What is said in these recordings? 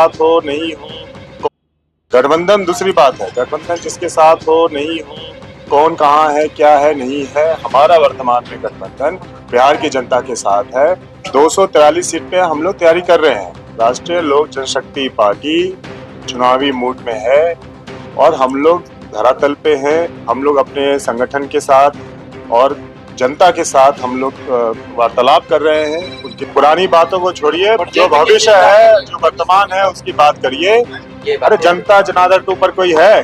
साथ हो नहीं हूँ, गठबंधन दूसरी बात है, गठबंधन जिसके साथ हो नहीं हूँ, कौन कहाँ है क्या है नहीं है। हमारा वर्तमान में गठबंधन बिहार की जनता के साथ है। 243 सीट पे हम लोग तैयारी कर रहे हैं। राष्ट्रीय लोक जनशक्ति पार्टी चुनावी मूड में है और हम लोग धरातल पे हैं। हम लोग अपने संगठन के साथ और जनता के साथ हम लोग वार्तालाप कर रहे हैं। उनकी पुरानी बातों को छोड़िए, जो भविष्य है, जो वर्तमान है, उसकी बात करिए। अरे जनता जनार्दन टू पर कोई है?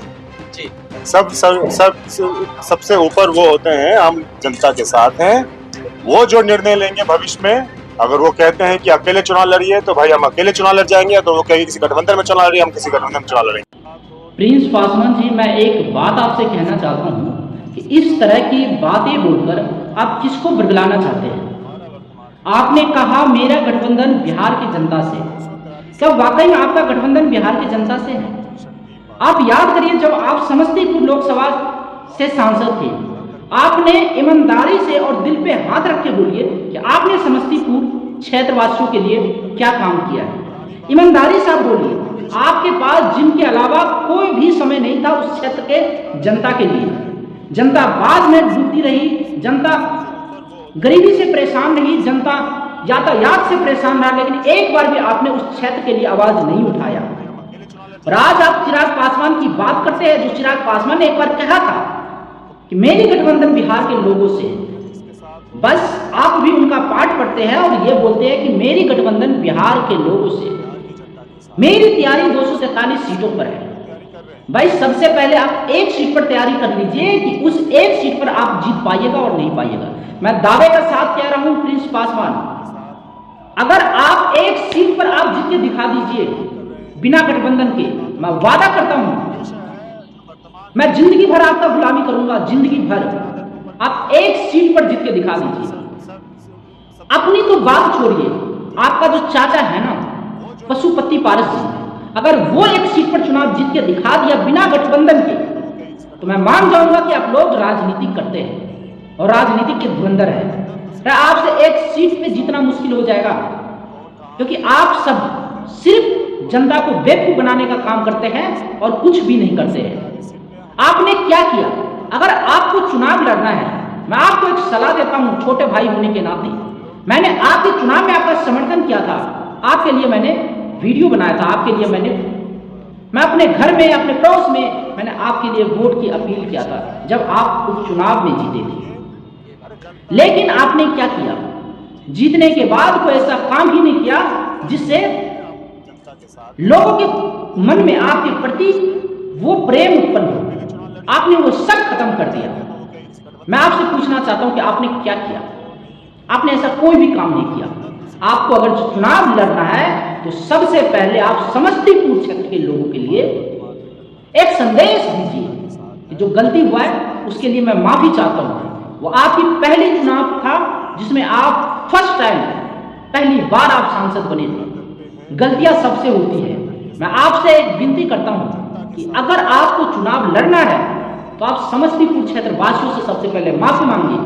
सबसे ऊपर वो होते हैं, हम जनता के साथ हैं। वो जो निर्णय लेंगे भविष्य में, अगर वो कहते हैं कि अकेले चुनाव लड़िए तो भाई हम अकेले चुनाव लड़ जाएंगे, तो वो कहेंगे किसी गठबंधन में चुनाव लड़िए, हम किसी गठबंधन में चुनाव लड़ेंगे। प्रिंस पासवान जी, मैं एक बात आपसे कहना चाहता हूँ कि इस तरह की बातें बोलकर आप किसको बदलाना चाहते हैं? आपने कहा मेरा गठबंधन बिहार की जनता से, क्या वाकई में आपका गठबंधन बिहार की जनता से है? आप याद करिए, जब आप समस्तीपुर लोकसभा से सांसद थे, आपने ईमानदारी से और दिल पे हाथ रख के बोलिए कि आपने समस्तीपुर क्षेत्रवासियों के लिए क्या काम किया है। ईमानदारी से आप बोलिए। आपके पास जिनके अलावा कोई भी समय नहीं था उस क्षेत्र के जनता के लिए। जनता बाद में डूबती रही, जनता गरीबी से परेशान रही, जनता यातायात से परेशान रहा, लेकिन एक बार भी आपने उस क्षेत्र के लिए आवाज नहीं उठाया। और आज आप चिराग पासवान की बात करते हैं, जो चिराग पासवान ने एक बार कहा था कि मेरी गठबंधन बिहार के लोगों से। बस आप भी उनका पाठ पढ़ते हैं और ये बोलते हैं कि मेरी गठबंधन बिहार के लोगों से। मेरी तैयारी 243 सीटों पर है। भाई सबसे पहले आप एक सीट पर तैयारी कर लीजिए कि उस एक सीट पर आप जीत पाइएगा और नहीं पाइएगा। मैं दावे का साथ कह रहा हूं प्रिंस पासवान, अगर आप एक सीट पर आप जीत के दिखा दीजिए बिना गठबंधन के, मैं वादा करता हूं मैं जिंदगी भर आपका गुलामी करूंगा, जिंदगी भर। आप एक सीट पर जीत के दिखा दीजिए। अपनी तो बात छोड़िए, आपका जो चाचा है ना पशुपति पारस जी, अगर वो एक सीट पर चुनाव जीत के दिखा दिया बिना गठबंधन के, तो मैं मान जाऊंगा कि आप लोग राजनीति करते हैं और राजनीति के धुरंधर है। आपसे एक सीट पे जीतना मुश्किल हो जाएगा, क्योंकि आप सब सिर्फ जनता को बेवकूफ बनाने का काम करते हैं और कुछ भी नहीं करते हैं। आपने क्या किया? अगर आपको चुनाव लड़ना है, मैं आपको एक सलाह देता हूं छोटे भाई होने के नाते। मैंने आपके चुनाव में आपका समर्थन किया था, आपके लिए मैंने वीडियो बनाया था, आपके लिए मैं अपने घर में, अपने पड़ोस में मैंने आपके लिए वोट की अपील किया था जब आप उपचुनाव में जीते थे। लेकिन आपने क्या किया? जीतने के बाद कोई ऐसा काम ही नहीं किया जिससे लोगों के मन में आपके प्रति वो प्रेम उत्पन्न हो। आपने वो सब खत्म कर दिया। मैं आपसे पूछना चाहता हूं कि आपने क्या किया? आपने ऐसा कोई भी काम नहीं किया। आपको अगर चुनाव लड़ना है तो सबसे पहले आप समस्तीपुर क्षेत्र के लोगों के लिए एक संदेश दीजिए। जो गलती हुआ है उसके लिए मैं माफी चाहता हूं। वो आपकी पहली चुनाव था जिसमें आप फर्स्ट टाइम, पहली बार आप सांसद बने थे। गलतियां सबसे होती है। मैं आपसे एक विनती करता हूं कि अगर आपको चुनाव लड़ना है तो आप समस्तीपुर क्षेत्र वासियों से सबसे पहले माफी मांगिए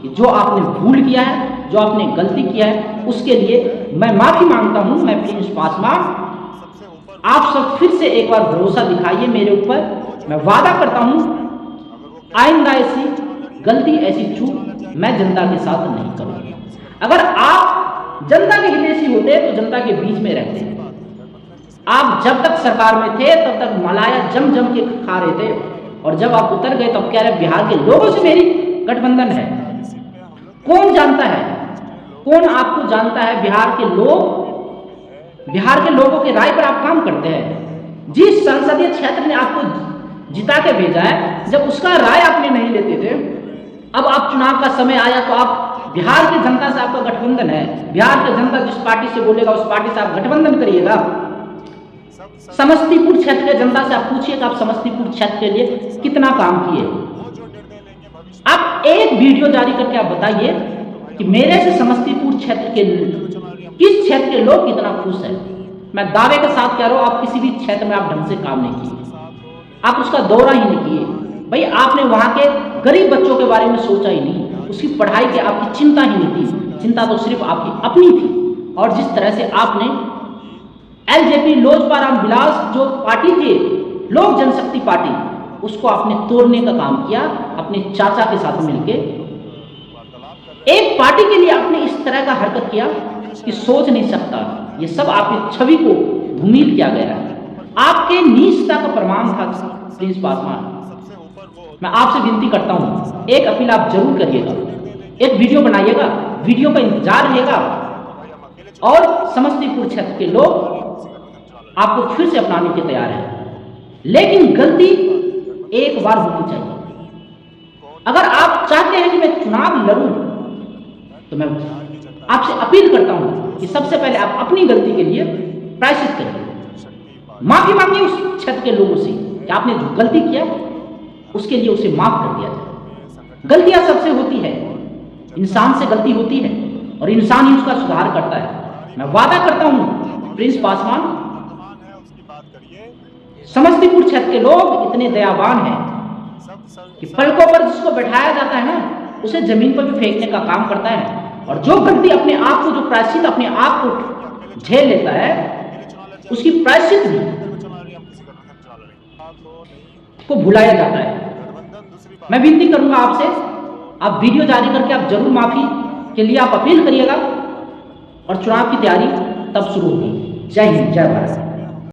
कि जो आपने भूल किया है, जो आपने गलती किया है, उसके लिए मैं माफी मांगता हूं। मैं प्रिंस पासवान, आप सब फिर से एक बार भरोसा दिखाइए मेरे ऊपर। मैं वादा करता हूं आइंदा ऐसी गलती, ऐसी चूक मैं जनता के साथ नहीं करूंगा। अगर आप जनता के हितैषी होते तो जनता के बीच में रहते। आप जब तक सरकार में थे तब तक मलाया जम जम के खा रहे थे, और जब आप उतर गए तब कह रहे बिहार के लोगों से मेरी गठबंधन है। कौन जानता है, कौन आपको जानता है? बिहार के लोगों के राय पर आप काम करते हैं। जिस संसदीय क्षेत्र ने आपको जिता के भेजा है, जब उसका राय आपने नहीं लेते थे, अब आप चुनाव का समय आया तो आप बिहार की जनता से आपका गठबंधन है। बिहार की जनता जिस पार्टी से बोलेगा उस पार्टी से आप गठबंधन करिएगा। समस्तीपुर क्षेत्र के जनता से आप पूछिएगा आप समस्तीपुर क्षेत्र के लिए कितना काम किए। आप एक वीडियो जारी करके आप बताइए कि मेरे से समस्तीपुर क्षेत्र के किस क्षेत्र के लोग कितना खुश हैं। मैं दावे के साथ कह रहा हूं, आप किसी भी क्षेत्र में आप ढंग से काम नहीं किए, आप उसका दौरा ही नहीं किए। भाई आपने वहां के गरीब बच्चों के बारे में सोचा ही नहीं, उसकी पढ़ाई की आपकी चिंता ही नहीं थी। चिंता तो सिर्फ आपकी अपनी थी। और जिस तरह से आपने एलजेपी लोजपा रामविलास जो पार्टी थे, लोक जनशक्ति पार्टी, उसको आपने तोड़ने का काम किया अपने चाचा के साथ मिलकर। एक पार्टी के लिए आपने इस तरह का हरकत किया कि सोच नहीं सकता। ये सब आपकी छवि को धूमिल किया गया है, आपके नीचता का प्रमाण था प्रिंस पासवान। मैं आपसे विनती करता हूं, एक अपील आप जरूर करिएगा, एक वीडियो बनाइएगा, वीडियो का इंतजार रहेगा और समस्तीपुर क्षेत्र के लोग आपको फिर से अपनाने के तैयार हैं। लेकिन गलती एक बार होनी चाहिए। अगर आप चाहते हैं कि मैं चुनाव लड़ूं, तो मैं आपसे अपील करता हूं कि सबसे पहले आप अपनी गलती के लिए प्रायश्चित करिए, माफी मांगिए उस क्षेत्र के लोगों से कि आपने जो गलती किया उसके लिए उसे माफ कर दिया जाए। गलतियां सबसे होती है, इंसान से गलती होती है और इंसान ही उसका सुधार करता है। मैं वादा करता हूं प्रिंस पासवान, समस्तीपुर क्षेत्र के लोग इतने दयावान हैं कि पलकों पर जिसको बैठाया जाता है ना, उसे जमीन पर भी फेंकने का काम करता है। और जो गलती अपने आप को, जो प्रायश्चित अपने आप को झेल लेता है, उसकी प्रायश्चित भी को भुलाया जाता है। मैं विनती करूंगा आपसे, आप वीडियो जारी करके आप जरूर माफी के लिए आप अपील करिएगा और चुनाव की तैयारी तब शुरू होगी। जय हिंद, जय भारत।